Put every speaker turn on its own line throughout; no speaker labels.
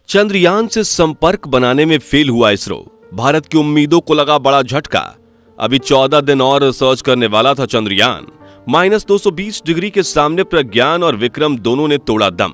चंद्रयान से संपर्क बनाने में फेल हुआ इसरो। भारत की उम्मीदों को लगा बड़ा झटका। अभी 14 दिन और रिसर्च करने वाला था चंद्रयान। -220 डिग्री के सामने प्रज्ञान और विक्रम दोनों ने तोड़ा दम।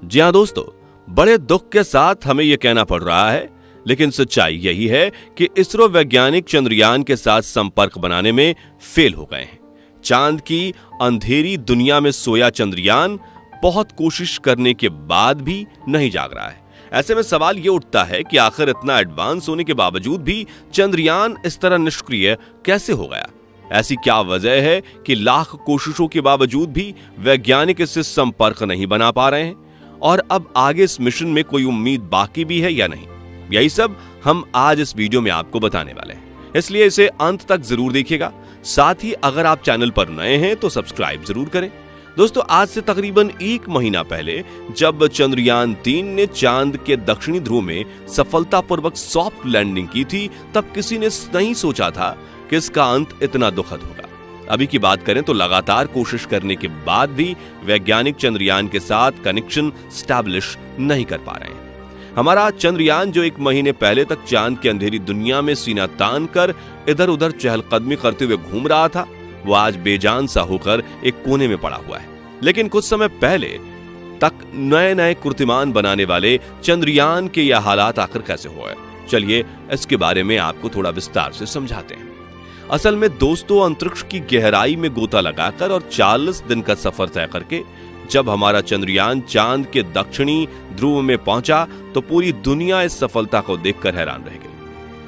जी हां दोस्तों, बड़े दुख के साथ हमें यह कहना पड़ रहा है, लेकिन सच्चाई यही है कि इसरो वैज्ञानिक चंद्रयान के साथ संपर्क बनाने में फेल हो गए हैं। चांद की अंधेरी दुनिया में सोया चंद्रयान बहुत कोशिश करने के बाद भी नहीं जाग रहा है। ऐसे में सवाल यह उठता है कि आखिर इतना एडवांस होने के बावजूद भी चंद्रयान इस तरह निष्क्रिय कैसे हो गया। ऐसी क्या वजह है कि लाख कोशिशों के बावजूद भी वैज्ञानिक इससे संपर्क नहीं बना पा रहे हैं, और अब आगे इस मिशन में कोई उम्मीद बाकी भी है या नहीं, यही सब हम आज इस वीडियो में आपको बताने वाले हैं। इसलिए इसे अंत तक जरूर देखिएगा। साथ ही अगर आप चैनल पर नए हैं तो सब्सक्राइब जरूर करें। दोस्तों, आज से तकरीबन 1 महीना पहले जब चंद्रयान 3 ने चांद के दक्षिणी ध्रुव में सफलतापूर्वक सॉफ्ट लैंडिंग की थी, तब किसी ने नहीं सोचा था कि इसका अंत इतना दुखद होगा। अभी की बात करें तो लगातार कोशिश करने के बाद भी वैज्ञानिक चंद्रयान के साथ कनेक्शन स्टैब्लिश नहीं कर पा रहे हैं। हमारा चंद्रयान जो 1 महीने पहले तक चांद की अंधेरी दुनिया में सीना तान कर इधर उधर चहलकदमी करते हुए घूम रहा था, वो आज बेजान सा होकर एक कोने में पड़ा हुआ है। लेकिन कुछ समय पहले तक नए नए कीर्तिमान बनाने वाले चंद्रयान के यह हालात आखिर कैसे हुए, चलिए इसके बारे में आपको थोड़ा विस्तार से समझाते हैं। असल में दोस्तों, अंतरिक्ष की गहराई में गोता लगाकर और 40 दिन का सफर तय करके जब हमारा चंद्रयान चांद के दक्षिणी ध्रुव में पहुंचा तो पूरी दुनिया इस सफलता को देखकर हैरान रह गई।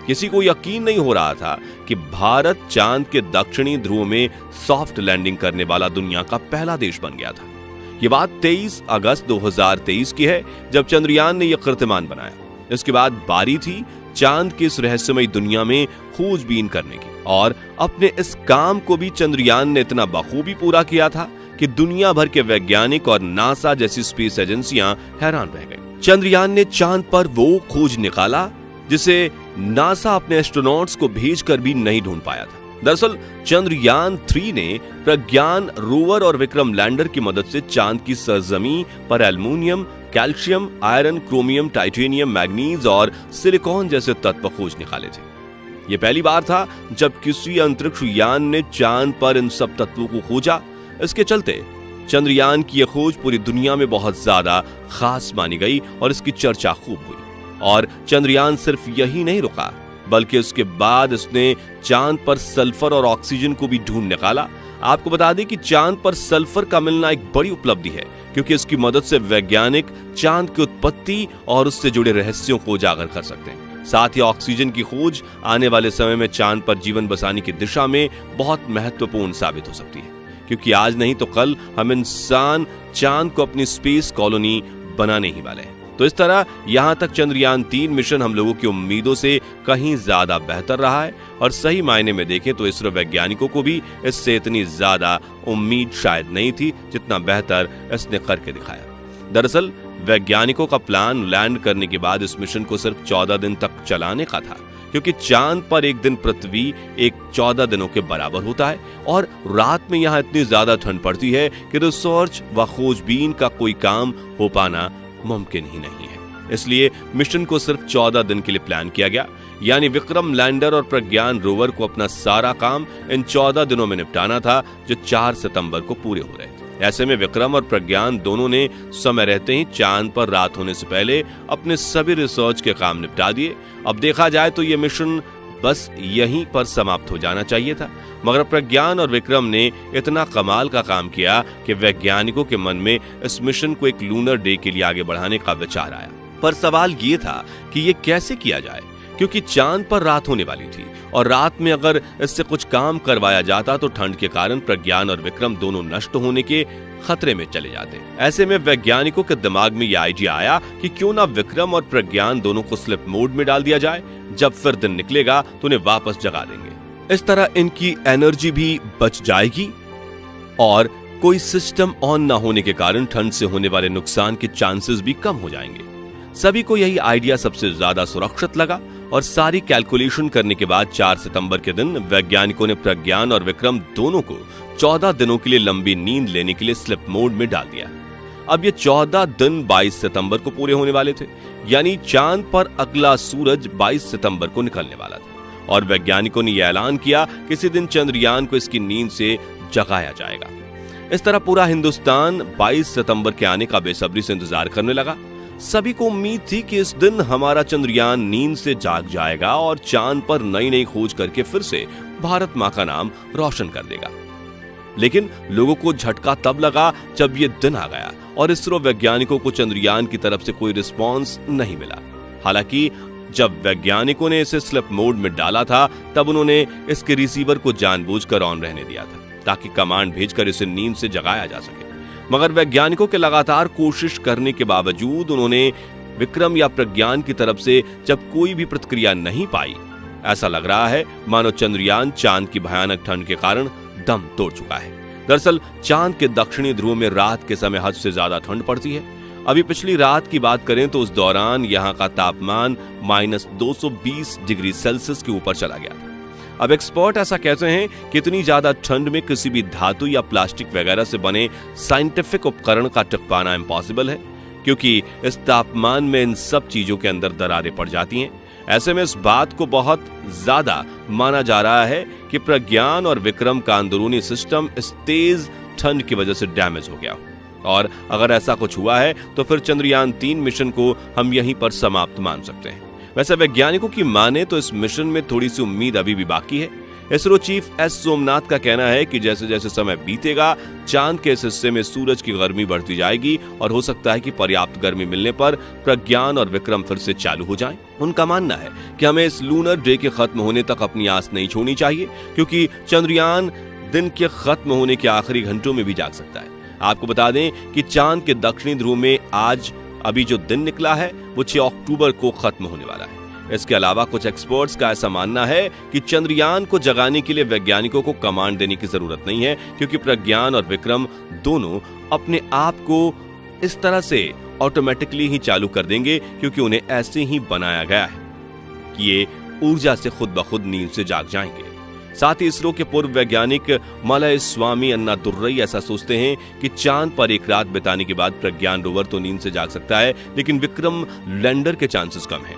किसी को यकीन नहीं हो रहा था कि भारत चांद के दक्षिणी ध्रुव में सॉफ्ट लैंडिंग करने वाला दुनिया का पहला देश बन गया था। यह बात 23 अगस्त 2023 की है, जब चंद्रयान ने यह कीर्तिमान बनाया। इसके बाद बारी थी चांद की इस रहस्यमयी दुनिया में खोजबीन करने की, और अपने इस काम को भी चंद्रयान ने इतना बखूबी पूरा किया था कि दुनिया भर के वैज्ञानिक और नासा जैसी स्पेस एजेंसियां हैरान रह गई। चंद्रयान ने चांद पर वो खोज निकाला जिसे नासा अपने एस्ट्रोनॉट्स को भेजकर भी नहीं ढूंढ पाया था। दरअसल चंद्रयान 3 ने प्रज्ञान रोवर और विक्रम लैंडर की मदद से चांद की सरजमी पर aluminium, calcium, iron, chromium, titanium, manganese और सिलिकॉन जैसे तत्व खोज निकाले थे। यह पहली बार था जब किसी अंतरिक्ष यान ने चांद पर इन सब तत्वों को खोजा। इसके चलते चंद्रयान की यह खोज पूरी दुनिया में बहुत ज्यादा खास मानी गई और इसकी चर्चा खूब हुई। और चंद्रयान सिर्फ यही नहीं रुका, बल्कि उसके बाद इसने चांद पर सल्फर और ऑक्सीजन को भी ढूंढ निकाला। आपको बता दें कि चांद पर सल्फर का मिलना एक बड़ी उपलब्धि है, क्योंकि इसकी मदद से वैज्ञानिक चांद की उत्पत्ति और उससे जुड़े रहस्यों को उजागर कर सकते हैं। साथ ही ऑक्सीजन की खोज आने वाले समय में चांद पर जीवन बसाने की दिशा में बहुत महत्वपूर्ण साबित हो सकती है, क्योंकि आज नहीं तो कल हम इंसान चांद को अपनी स्पेस कॉलोनी बनाने ही वाले हैं। तो इस तरह यहां तक चंद्रयान 3 मिशन हम लोगों की उम्मीदों से कहीं ज्यादा बेहतर रहा है, और सही मायने में देखें तो इसरो वैज्ञानिकों को भी इससे इतनी ज्यादा उम्मीद शायद नहीं थी जितना बेहतर इसने करके दिखाया। दरअसल वैज्ञानिकों का प्लान लैंड करने के बाद इस मिशन को सिर्फ 14 दिन तक चलाने का था, क्योंकि चांद पर एक दिन पृथ्वी एक 14 दिनों के बराबर होता है, और रात में यहाँ इतनी ज्यादा ठंड पड़ती है कि रिसर्च व खोजबीन का कोई काम हो पाना मुमकिन ही नहीं है। इसलिए मिशन को सिर्फ 14 दिन के लिए प्लान किया गया, यानी विक्रम लैंडर और प्रज्ञान रोवर को अपना सारा काम इन 14 दिनों में निपटाना था, जो 4 सितंबर को पूरे हो रहे थे। ऐसे में विक्रम और प्रज्ञान दोनों ने समय रहते ही चांद पर रात होने से पहले अपने सभी रिसर्च के काम निपटा दिए। अब देखा जाए तो यह मिशन बस यहीं पर समाप्त हो जाना चाहिए था, मगर प्रज्ञान और विक्रम ने इतना कमाल का काम किया कि वैज्ञानिकों के मन में इस मिशन को एक लूनर डे के लिए आगे बढ़ाने का विचार आया। पर सवाल ये था कि ये कैसे किया जाए, क्योंकि चांद पर रात होने वाली थी, और रात में अगर इससे कुछ काम करवाया जाता तो ठंड के कारण प्रज्ञान और विक्रम दोनों नष्ट होने के खतरे में चले जाते। ऐसे में वैज्ञानिकों के दिमाग में यह आइडिया आया कि क्यों ना विक्रम और प्रज्ञान दोनों को स्लिप मोड में डाल दिया जाए। जब फिर दिन निकलेगा तो उन्हें वापस जगा देंगे। इस तरह इनकी एनर्जी भी बच जाएगी, और कोई सिस्टम ऑन ना होने के कारण ठंड से होने वाले नुकसान के चांसेस भी कम हो जाएंगे। सभी को यही आइडिया सबसे ज्यादा सुरक्षित लगा, और सारी कैलकुलेशन करने के बाद 4 सितंबर के दिन वैज्ञानिकों ने प्रज्ञान और विक्रम दोनों को 14 दिनों के लिए लंबी नींद लेने के लिए स्लिप मोड में डाल दिया। अब ये 14 दिन 22 सितंबर को पूरे होने वाले थे, यानी चांद पर अगला सूरज 22 सितंबर को निकलने वाला था और वैज्ञानिकों ने यह ऐलान किया कि इसी दिन चंद्रयान को इसकी नींद से जगाया जाएगा। इस तरह पूरा हिंदुस्तान 22 सितंबर के आने का बेसब्री से इंतजार करने लगा। सभी को उम्मीद थी कि इस दिन हमारा चंद्रयान नींद से जाग जाएगा और चांद पर नई नई खोज करके फिर से भारत मां का नाम रोशन कर देगा। लेकिन लोगों को झटका तब लगा जब ये दिन आ गया और इसरो वैज्ञानिकों को चंद्रयान की तरफ से कोई रिस्पांस नहीं मिला। हालांकि जब वैज्ञानिकों ने इसे स्लीप मोड में डाला था तब उन्होंने इसके रिसीवर को जानबूझकर ऑन रहने दिया था ताकि कमांड भेजकर इसे नींद से जगाया जा सके। मगर वैज्ञानिकों के लगातार कोशिश करने के बावजूद उन्होंने विक्रम या प्रज्ञान की तरफ से जब कोई भी प्रतिक्रिया नहीं पाई, ऐसा लग रहा है मानो चंद्रयान चांद की भयानक ठंड के कारण दम तोड़ चुका है। दरअसल चांद के दक्षिणी ध्रुव में रात के समय हद से ज्यादा ठंड पड़ती है। अभी पिछली रात की बात करें तो उस दौरान यहाँ का तापमान -220 डिग्री सेल्सियस के ऊपर चला गया था। अब एक्सपर्ट ऐसा कहते हैं कि इतनी ज्यादा ठंड में किसी भी धातु या प्लास्टिक वगैरह से बने साइंटिफिक उपकरण का टिक पाना इम्पॉसिबल है, क्योंकि इस तापमान में इन सब चीजों के अंदर दरारें पड़ जाती हैं। ऐसे में इस बात को बहुत ज्यादा माना जा रहा है कि प्रज्ञान और विक्रम का अंदरूनी सिस्टम इस तेज ठंड की वजह से डैमेज हो गया हो। और अगर ऐसा कुछ हुआ है तो फिर चंद्रयान 3 मिशन को हम यहीं पर समाप्त मान सकते हैं। वैसे वैज्ञानिकों की माने तो इस मिशन में थोड़ी सी उम्मीद अभी भी बाकी है। इसरो चीफ एस सोमनाथ का कहना है कि जैसे जैसे समय बीतेगा चांद के इस हिस्से में सूरज की गर्मी बढ़ती जाएगी और हो सकता है कि पर्याप्त गर्मी मिलने पर प्रज्ञान और विक्रम फिर से चालू हो जाएं। उनका मानना है कि हमें इस लूनर डे के खत्म होने तक अपनी आस नहीं छोड़नी चाहिए, क्योंकि चंद्रयान दिन के खत्म होने के आखिरी घंटों में भी जाग सकता है। आपको बता दें कि चांद के दक्षिणी ध्रुव में आज अभी जो दिन निकला है वो 6 अक्टूबर को खत्म होने वाला है। इसके अलावा कुछ एक्सपर्ट्स का ऐसा मानना है कि चंद्रयान को जगाने के लिए वैज्ञानिकों को कमांड देने की जरूरत नहीं है, क्योंकि प्रज्ञान और विक्रम दोनों अपने आप को इस तरह से ऑटोमेटिकली ही चालू कर देंगे, क्योंकि उन्हें ऐसे ही बनाया गया है कि ये ऊर्जा से खुद ब खुद नींद से जाग जाएंगे। साथ ही इसरो के पूर्व वैज्ञानिक मलय स्वामी अन्नादुर्रई ऐसा सोचते हैं कि चांद पर एक रात बिताने के बाद प्रज्ञान रोवर तो नींद से जाग सकता है, लेकिन विक्रम लैंडर के चांसेस कम हैं,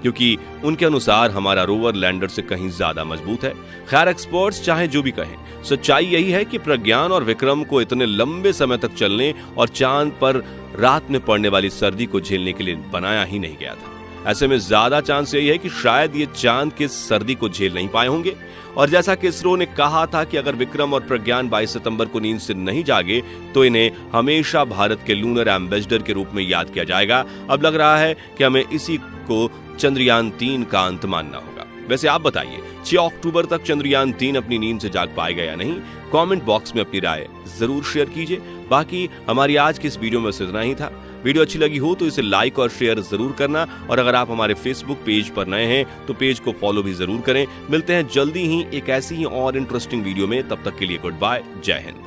क्योंकि उनके अनुसार हमारा रोवर लैंडर से कहीं ज्यादा मजबूत है। खैर एक्सपर्ट्स चाहे जो भी कहें, सच्चाई यही है कि प्रज्ञान और विक्रम को इतने लंबे समय तक चलने और चांद पर रात में पड़ने वाली सर्दी को झेलने के लिए बनाया ही नहीं गया था। ऐसे में ज्यादा चांस यही है कि शायद ये चांद के सर्दी को झेल नहीं पाए होंगे। और जैसा कि इसरो ने कहा था कि अगर विक्रम और प्रज्ञान 22 सितंबर को नींद से नहीं जागे तो इन्हें हमेशा भारत के लूनर एम्बेसडर के रूप में याद किया जाएगा। अब लग रहा है कि हमें इसी को चंद्रयान 3 का अंत मानना होगा। वैसे आप बताइए 6 अक्टूबर तक चंद्रयान 3 अपनी नींद से जाग पाएगा या नहीं? कमेंट बॉक्स में अपनी राय जरूर शेयर कीजिए। बाकी हमारी आज की इस वीडियो में इतना ही था। वीडियो अच्छी लगी हो तो इसे लाइक और शेयर जरूर करना, और अगर आप हमारे फेसबुक पेज पर नए हैं तो पेज को फॉलो भी जरूर करें। मिलते हैं जल्दी ही एक ऐसी ही और इंटरेस्टिंग वीडियो में, तब तक के लिए गुड बाय, जय हिंद।